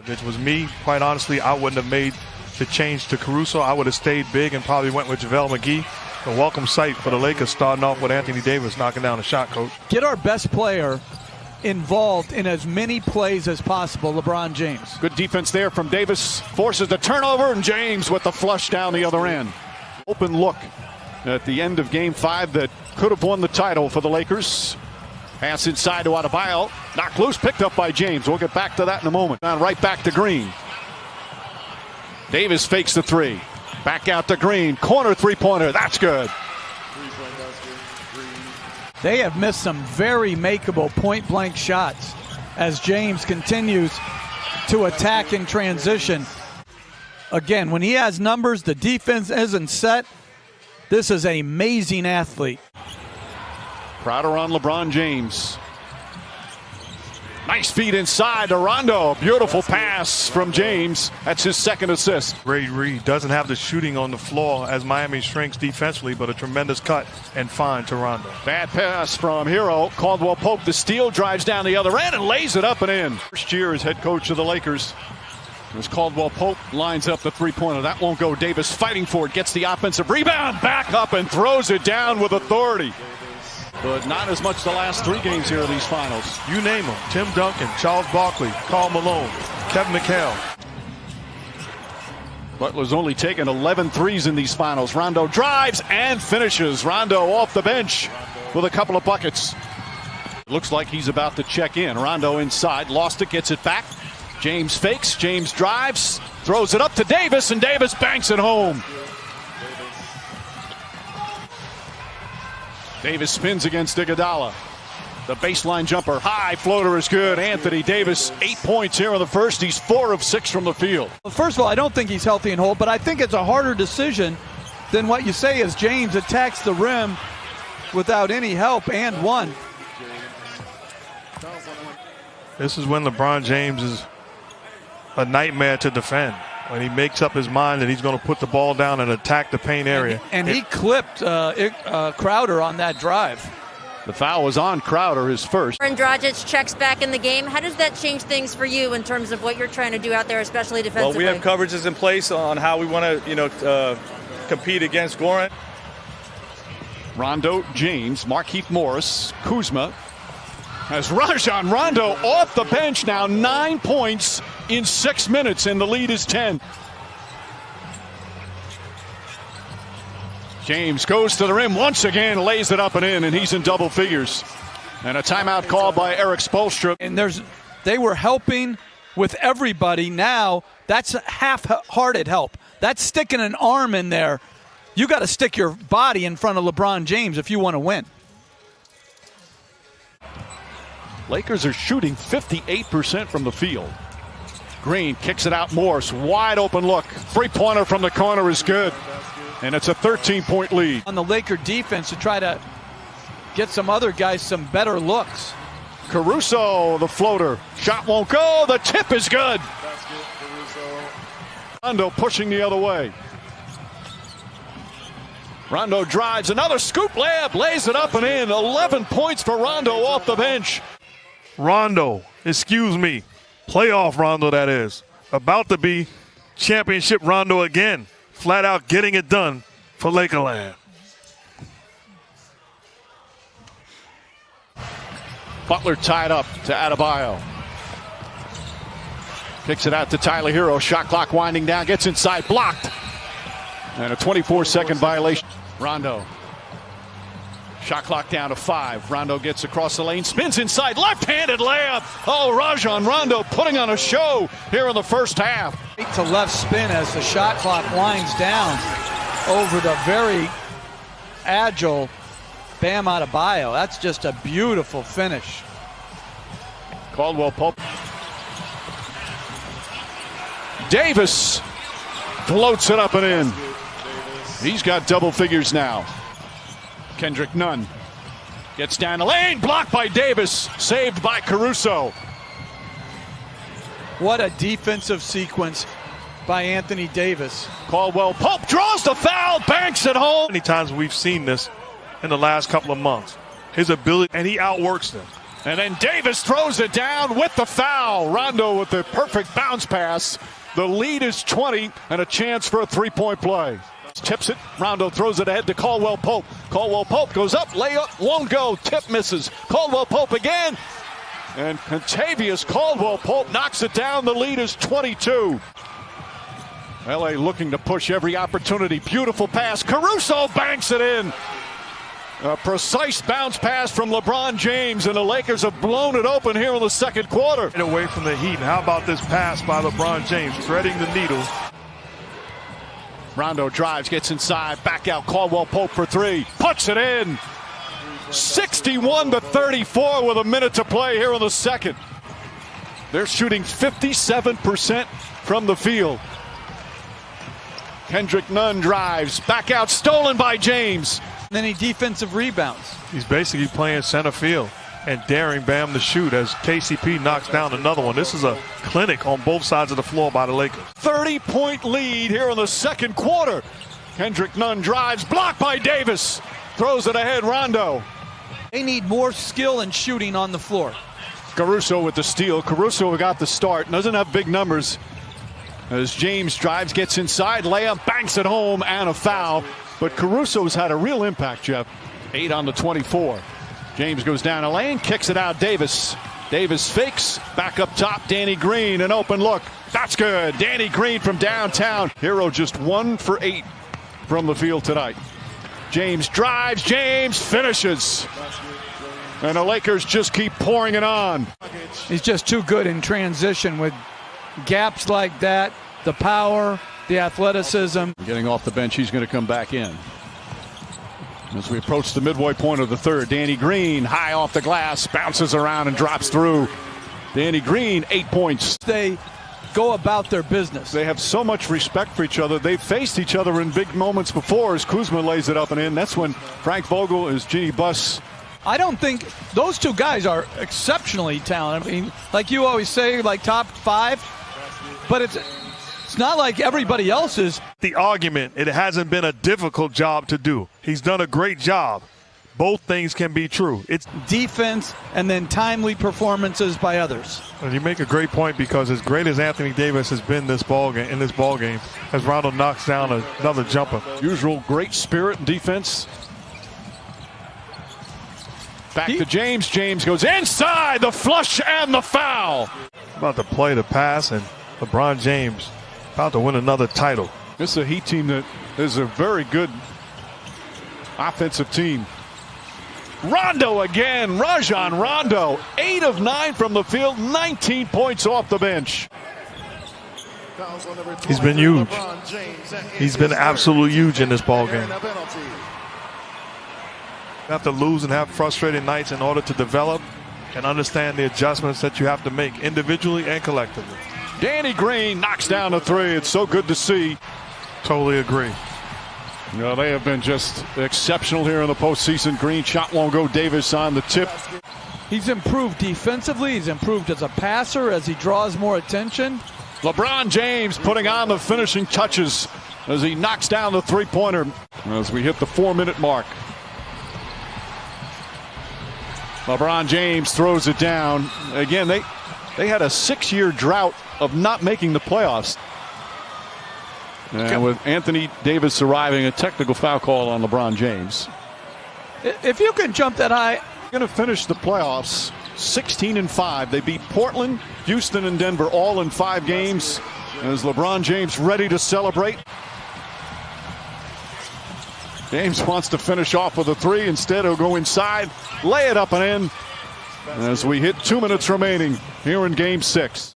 If it was me, quite honestly, I wouldn't have made the change to Caruso. I would have stayed big and probably went with JaVale McGee. A welcome sight for the Lakers, starting off with Anthony Davis knocking down a shot, Coach. Get our best player involved in as many plays as possible, LeBron James. Good defense there from Davis. Forces the turnover, and James with the flush down the other end. Open look at the end of Game 5 that could have won the title for the Lakers. Pass inside to Adebayo. Knocked loose, picked up by James. We'll get back to that in a moment. Now right back to Green. Davis fakes the three. Back out to Green. Corner three-pointer. That's good. They have missed some very makeable point-blank shots as James continues to attack in transition. Again, when he has numbers, the defense isn't set. This is an amazing athlete. Crowder on LeBron James. Nice feed inside to Rondo. Beautiful pass from James. That's his second assist. Great read. Doesn't have the shooting on the floor as Miami shrinks defensively, but a tremendous cut and find to Rondo. Bad pass from Hero. Caldwell Pope, the steal, drives down the other end and lays it up and in. First year as head coach of the Lakers. As Caldwell Pope lines up the three-pointer. That won't go. Davis fighting for it. Gets the offensive rebound. Back up and throws it down with authority. But not as much the last 3 games here of these finals. You name them. Tim Duncan, Charles Barkley, Karl Malone, Kevin McHale. Butler's only taken 11 threes in these finals. Rondo drives and finishes. Rondo off the bench with a couple of buckets. Looks like he's about to check in. Rondo inside. Lost it, gets it back. James fakes. James drives. Throws it up to Davis, and Davis banks it home. Davis spins against Iguodala. The baseline jumper, high floater is good. Anthony Davis, 8 points here in the first. He's 4 of 6 from the field. Well, first of all, I don't think he's healthy and whole, but I think it's a harder decision than what you say as James attacks the rim without any help and one. This is when LeBron James is a nightmare to defend. When he makes up his mind that he's going to put the ball down and attack the paint area. And he clipped Crowder on that drive. The foul was on Crowder, his first. And Dragic checks back in the game. How does that change things for you in terms of what you're trying to do out there, especially defensively? Well, we have coverages in place on how we want to, compete against Goran. Rondo, James, Markieff Morris, Kuzma. As Rajon Rondo off the bench now, 9 points in 6 minutes, and the lead is 10. James goes to the rim once again, lays it up and in, and he's in double figures. And a timeout called by Eric Spoelstra. And they were helping with everybody. Now that's half-hearted help. That's sticking an arm in there. You got to stick your body in front of LeBron James if you want to win. Lakers are shooting 58% from the field. Green kicks it out. Morris, wide open look. Three-pointer from the corner is good. And it's a 13-point lead. On the Laker defense to try to get some other guys some better looks. Caruso, the floater. Shot won't go. The tip is good. Rondo pushing the other way. Rondo drives. Another scoop layup. Lays it up and in. 11 points for Rondo off the bench. Rondo, excuse me, playoff Rondo that is, about to be championship Rondo again, flat out getting it done for Lakerland. Butler tied up to Adebayo. Kicks it out to Tyler Hero, shot clock winding down, gets inside, blocked. And a 24-second violation. Rondo. Shot clock down to 5. Rondo gets across the lane, spins inside, left-handed layup. Oh, Rajon Rondo putting on a show here in the first half. Right to left spin as the shot clock winds down over the very agile Bam Adebayo. That's just a beautiful finish. Caldwell Pope. Davis floats it up and in. He's got double figures now. Kendrick Nunn gets down the lane, blocked by Davis, saved by Caruso. What a defensive sequence by Anthony Davis. Caldwell Pope draws the foul, banks it home. Many times we've seen this in the last couple of months. His ability, and he outworks them. And then Davis throws it down with the foul. Rondo with the perfect bounce pass. The lead is 20 and a chance for a three-point play. Tips it. Rondo throws it ahead to Caldwell Pope. Caldwell Pope goes up. Layup won't go. Tip misses. Caldwell Pope again. And Contavious Caldwell Pope knocks it down. The lead is 22. LA looking to push every opportunity. Beautiful pass. Caruso banks it in. A precise bounce pass from LeBron James, and the Lakers have blown it open here in the second quarter. Away from the Heat. And how about this pass by LeBron James, threading the needle. Rondo drives, gets inside, back out. Caldwell Pope for three, puts it in. 61-34 with a minute to play here in the second. They're shooting 57% from the field. Kendrick Nunn drives, back out, stolen by James. Then he defensive rebounds. He's basically playing center field and daring Bam to shoot as KCP knocks down another one. This is a clinic on both sides of the floor by the Lakers. 30-point lead here in the second quarter. Kendrick Nunn drives, blocked by Davis. Throws it ahead, Rondo. They need more skill and shooting on the floor. Caruso with the steal. Caruso got the start. Doesn't have big numbers. As James drives, gets inside, layup, banks it home, and a foul. But Caruso's had a real impact, Jeff. 8 on the 24. James goes down a lane, kicks it out. Davis. Davis fakes. Back up top, Danny Green. An open look. That's good. Danny Green from downtown. Hero just 1 for 8 from the field tonight. James drives. James finishes. And the Lakers just keep pouring it on. He's just too good in transition with gaps like that, the power, the athleticism. Getting off the bench, he's going to come back in. As we approach the midway point of the third, Danny Green high off the glass, bounces around and drops through. Danny Green, 8 points. They go about their business. They have so much respect for each other. They've faced each other in big moments before as Kuzma lays it up and in. That's when Frank Vogel is Jeannie Buss. I don't think those two guys are exceptionally talented. I mean, like you always say, like top 5, but it's not like everybody else is. The argument, it hasn't been a difficult job to do. He's done a great job. Both things can be true. It's defense and then timely performances by others. And you make a great point because as great as Anthony Davis has been in this ball game, as Rondo knocks down another jumper. Usual great spirit and defense. Back to James. James goes inside, the flush and the foul. About to play the pass, and LeBron James about to win another title. This is a Heat team that is a very good offensive team. Rondo again, Rajon Rondo, 8 of 9 from the field, 19 points off the bench. He's been huge. He's been absolutely huge in this ball game. You have to lose and have frustrating nights in order to develop and understand the adjustments that you have to make individually and collectively. Danny Green knocks down a 3. It's so good to see. Totally agree. You know, they have been just exceptional here in the postseason. Green shot won't go. Davis on the tip. He's improved defensively. He's improved as a passer as he draws more attention. LeBron James putting on the finishing touches as he knocks down the three-pointer as we hit the 4-minute mark. LeBron James throws it down. Again, they had a 6-year drought of not making the playoffs. And with Anthony Davis arriving, a technical foul call on LeBron James. If you can jump that high. Going to finish the playoffs 16-5. They beat Portland, Houston, and Denver all in 5 games. As LeBron James ready to celebrate. James wants to finish off with a 3. Instead, he'll go inside, lay it up and in. As we hit 2 minutes remaining here in Game 6.